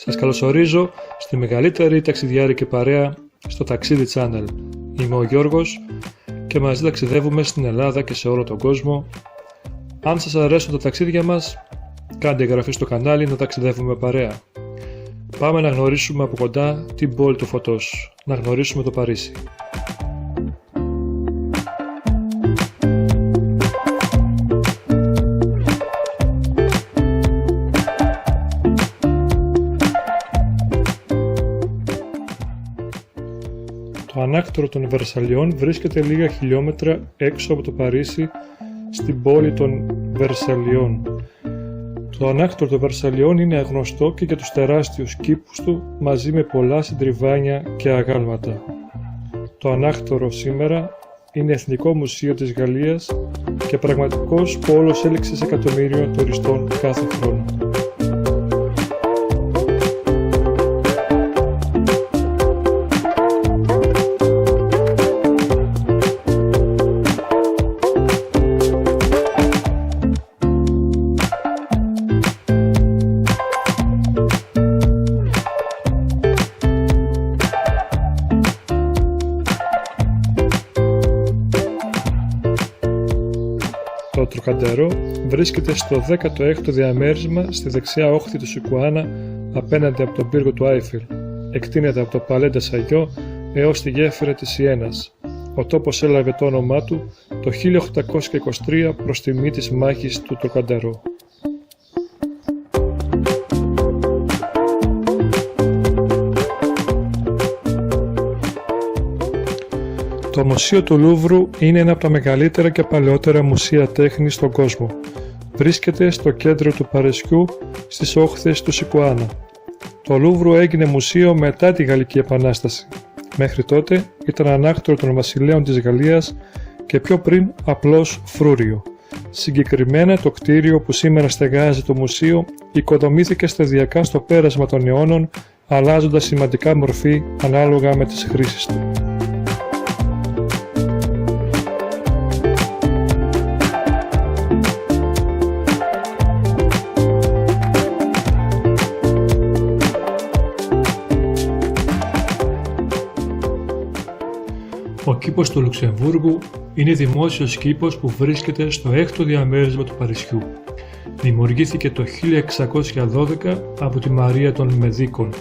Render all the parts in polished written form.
Σας καλωσορίζω στη μεγαλύτερη ταξιδιάρικη παρέα στο Ταξίδι Channel. Είμαι ο Γιώργος και μαζί ταξιδεύουμε στην Ελλάδα και σε όλο τον κόσμο. Αν σας αρέσουν τα ταξίδια μας, κάντε εγγραφή στο κανάλι να ταξιδεύουμε παρέα. Πάμε να γνωρίσουμε από κοντά την πόλη του φωτός, να γνωρίσουμε το Παρίσι. Το ανάκτορο των Βερσαλιών βρίσκεται λίγα χιλιόμετρα έξω από το Παρίσι, στην πόλη των Βερσαλιών. Το ανάκτορο των Βερσαλιών είναι γνωστό και για τους τεράστιους κήπους του, μαζί με πολλά συντριβάνια και αγάλματα. Το ανάκτορο σήμερα είναι Εθνικό Μουσείο της Γαλλίας και πραγματικός πόλος έλξης εκατομμύριων τουριστών κάθε χρόνο. Το Τροκαντέρο βρίσκεται στο 16ο διαμέρισμα στη δεξιά όχθη του Σικουάνα απέναντι από τον πύργο του Άιφελ. Εκτείνεται από το Παλέ ντε Σαγιό έως τη γέφυρα της Ιένας. Ο τόπος έλαβε το όνομά του το 1823 προς τιμή της μάχης του Τροκαντέρο. Το Μουσείο του Λούβρου είναι ένα από τα μεγαλύτερα και παλαιότερα μουσεία τέχνης στον κόσμο. Βρίσκεται στο κέντρο του Παρισιού, στις όχθες του Σικουάνα. Το Λούβρου έγινε μουσείο μετά τη Γαλλική Επανάσταση. Μέχρι τότε ήταν ανάκτορο των βασιλέων της Γαλλίας και πιο πριν απλώς φρούριο. Συγκεκριμένα το κτίριο που σήμερα στεγάζει το μουσείο οικοδομήθηκε σταδιακά στο πέρασμα των αιώνων, αλλάζοντας σημαντικά μορφή ανάλογα με τις χρήσεις του. Ο κήπος του Λουξεμβούργου είναι δημόσιος κήπος που βρίσκεται στο 6ο διαμέρισμα του Παρισιού. Δημιουργήθηκε το 1612 από τη Μαρία των Μεδίκων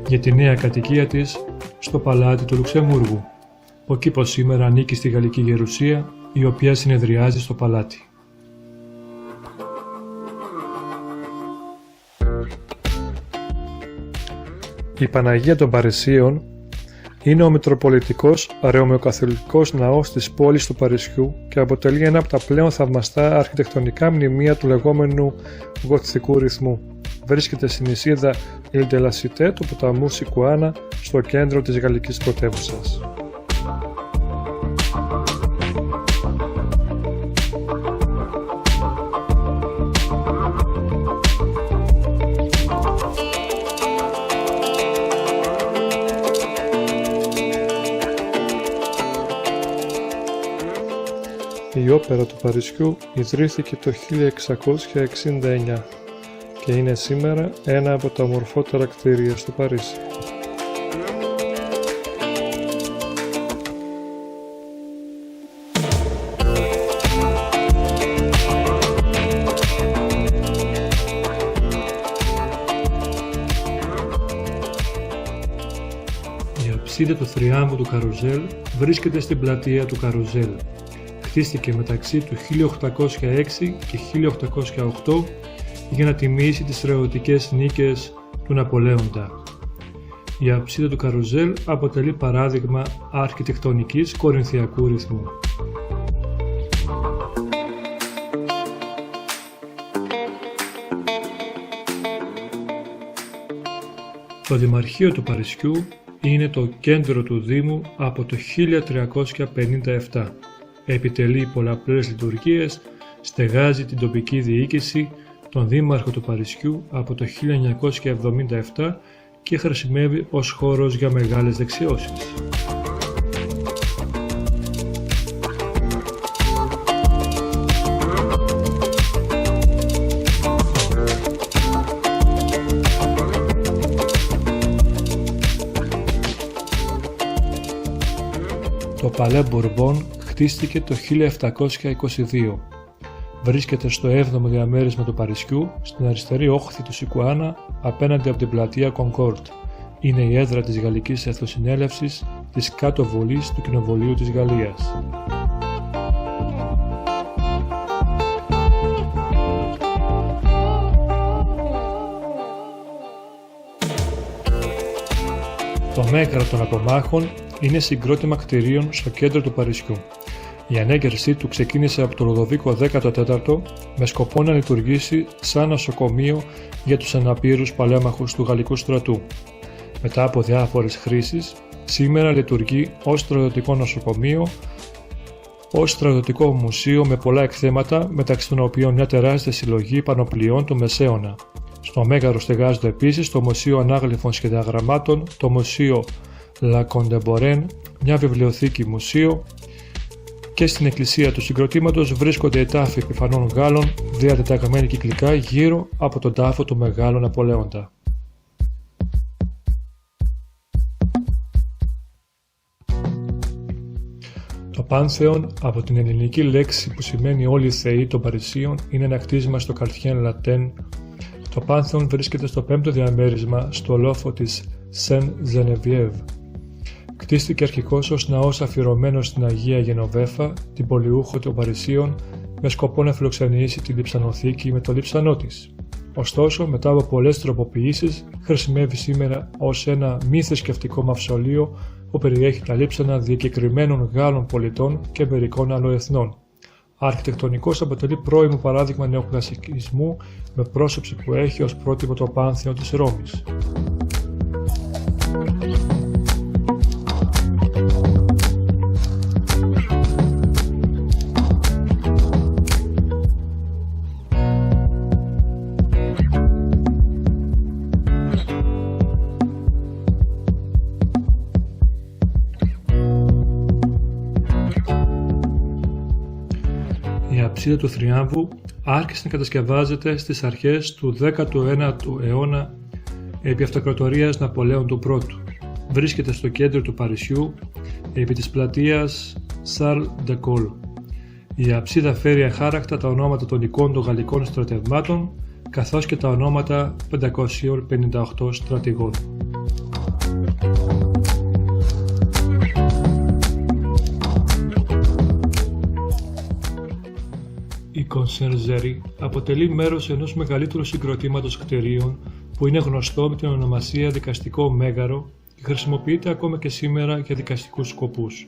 για τη νέα κατοικία της στο παλάτι του Λουξεμβούργου. Ο κήπος σήμερα ανήκει στη Γαλλική Γερουσία, η οποία συνεδριάζει στο παλάτι. Η Παναγία των Παρισίων είναι ο Μητροπολιτικός Ρωμαιοκαθολικός Ναός της πόλης του Παρισιού και αποτελεί ένα από τα πλέον θαυμαστά αρχιτεκτονικά μνημεία του λεγόμενου γοθικού ρυθμού. Βρίσκεται στην νησίδα Île de la Cité του ποταμού Σικουάνα, στο κέντρο της γαλλικής πρωτεύουσας. Η Όπερα του Παρισιού ιδρύθηκε το 1669 και είναι σήμερα ένα από τα ομορφότερα κτίρια στο Παρίσι. Η αψίδα του θριάμβου του Καρουζέλ βρίσκεται στην πλατεία του Καρουζέλ. Χτίστηκε μεταξύ του 1806 και 1808 για να τιμήσει τις στρατιωτικές νίκες του Ναπολέοντα. Η αψίδα του Καρουζέλ αποτελεί παράδειγμα αρχιτεκτονικής κορινθιακού ρυθμού. Το Δημαρχείο του Παρισιού είναι το κέντρο του Δήμου από το 1357. Επιτελεί πολλαπλές λειτουργίες, στεγάζει την τοπική διοίκηση, τον Δήμαρχο του Παρισιού από το 1977 και χρησιμεύει ως χώρος για μεγάλες δεξιώσεις. Palais Bourbon χτίστηκε το 1722. Βρίσκεται στο 7ο διαμέρισμα του Παρισιού, στην αριστερή όχθη του Σικουάνα, απέναντι από την πλατεία Concord. Είναι η έδρα της Γαλλικής Εθνοσυνέλευσης, της κάτω βολής του Κοινοβουλίου της Γαλλίας. Το μέγαρο των απομάχων είναι συγκρότημα κτηρίων στο κέντρο του Παρισιού. Η ανέγερσή του ξεκίνησε από τον Λουδοβίκο XIV με σκοπό να λειτουργήσει σαν νοσοκομείο για τους αναπήρους παλέμαχους του Γαλλικού στρατού. Μετά από διάφορες χρήσεις, σήμερα λειτουργεί ως στρατιωτικό νοσοκομείο, ως στρατιωτικό μουσείο με πολλά εκθέματα, μεταξύ των οποίων μια τεράστια συλλογή πανοπλιών του Μεσαίωνα. Στο μέγαρο στεγάζονται επίσης το Μουσείο Ανάγλυφων Σχεδιαγραμμάτων, το Μουσείο La Contemporaine, μια βιβλιοθήκη μουσείο, και στην εκκλησία του συγκροτήματος βρίσκονται οι τάφοι επιφανών Γάλλων διατεταγμένοι κυκλικά γύρω από τον τάφο του Μεγάλου Ναπολέοντα. Το Πάνθεον, από την ελληνική λέξη που σημαίνει όλοι οι θεοί των Παρισίων, είναι ένα κτίσμα στο Quartier Latin. Το Πάνθεον βρίσκεται στο 5ο διαμέρισμα στο λόφο της Sainte-Geneviève. Κτίστηκε αρχικώς ως ναός αφιερωμένος στην Αγία Γενοβέφα, την πολιούχο των Παρισίων, με σκοπό να φιλοξενήσει τη λειψανοθήκη με το λείψανό της. Ωστόσο, μετά από πολλές τροποποιήσεις, χρησιμεύει σήμερα ως ένα μη θρησκευτικό μαυσολείο που περιέχει τα λείψανα διακεκριμένων Γάλλων πολιτών και μερικών αλλοεθνών. Αρχιτεκτονικώς αποτελεί πρώιμο παράδειγμα νεοκλασικισμού, με πρόσωψη που έχει ως πρότυπο το Πάνθεον της Ρώμης. Η αψίδα του θριάμβου άρχισε να κατασκευάζεται στις αρχές του 19ου αιώνα επί αυτοκρατορίας Ναπολέον του Πρώτου. Βρίσκεται στο κέντρο του Παρισιού επί της πλατείας Charles de Gaulle. Η αψίδα φέρει αχάρακτα τα ονόματα των εικόνων των γαλλικών στρατευμάτων καθώς και τα ονόματα 558 στρατηγών. Η Conciergerie αποτελεί μέρος ενός μεγαλύτερου συγκροτήματος κτηρίων που είναι γνωστό με την ονομασία Δικαστικό Μέγαρο και χρησιμοποιείται ακόμα και σήμερα για δικαστικούς σκοπούς.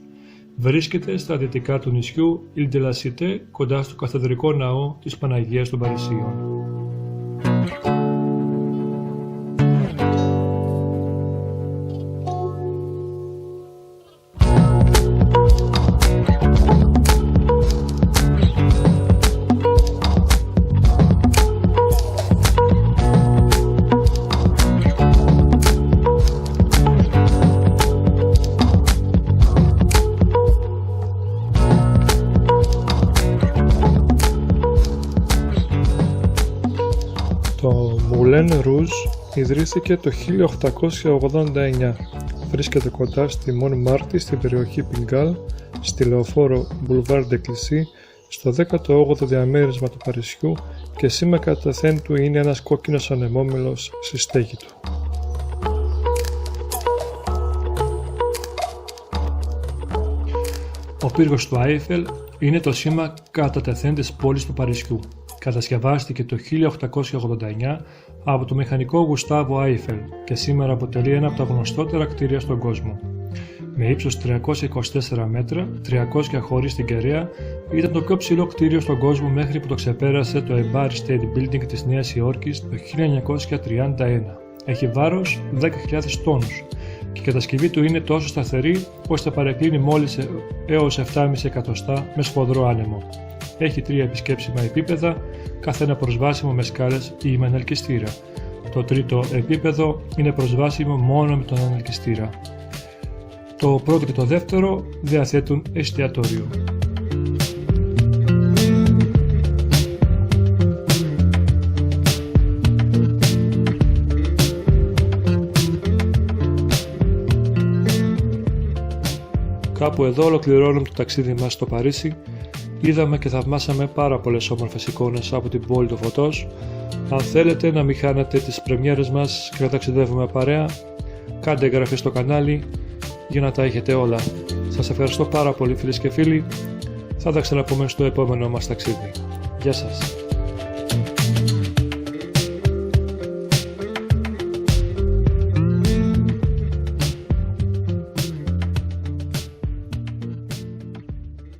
Βρίσκεται στα δυτικά του νησιού Île de la Cité, κοντά στο καθεδρικό ναό της Παναγίας των Παρισίων. Το Moulin Rouge ιδρύθηκε το 1889. Βρίσκεται κοντά στη Montmartre στην περιοχή Pigalle, στη λεωφόρο Boulevard de Clichy, στο 18ο διαμέρισμα του Παρισιού και σήμα καταθέν του είναι ένας κόκκινος ανεμόμυλος στη στέγη του. Ο πύργος του Άιφελ είναι το σήμα κατατεθέν της πόλης του Παρισιού. Κατασκευάστηκε το 1889 από το μηχανικό Γουστάβο Άιφελ και σήμερα αποτελεί ένα από τα γνωστότερα κτίρια στον κόσμο. Με ύψος 324 μέτρα, 300 χωρίς την κεραία, ήταν το πιο ψηλό κτίριο στον κόσμο μέχρι που το ξεπέρασε το Empire State Building της Νέας Υόρκης το 1931. Έχει βάρος 10.000 τόνους και η κατασκευή του είναι τόσο σταθερή ώστε παρεκκλίνει μόλις έως 7,5 εκατοστά με σφοδρό άνεμο. Έχει 3 επισκέψιμα επίπεδα, καθένα προσβάσιμο με σκάλες ή με ανελκυστήρα. Το τρίτο επίπεδο είναι προσβάσιμο μόνο με τον ανελκυστήρα. Το πρώτο και το δεύτερο διαθέτουν εστιατόριο. Κάπου εδώ ολοκληρώνουμε το ταξίδι μας στο Παρίσι. Είδαμε και θαυμάσαμε πάρα πολλές όμορφες εικόνες από την πόλη του φωτός. Αν θέλετε να μην χάνετε τις πρεμιέρες μας και να ταξιδεύουμε παρέα, κάντε εγγραφή στο κανάλι για να τα έχετε όλα. Σας ευχαριστώ πάρα πολύ φίλες και φίλοι. Θα τα ξαναπούμε στο επόμενο μας ταξίδι. Γεια σας.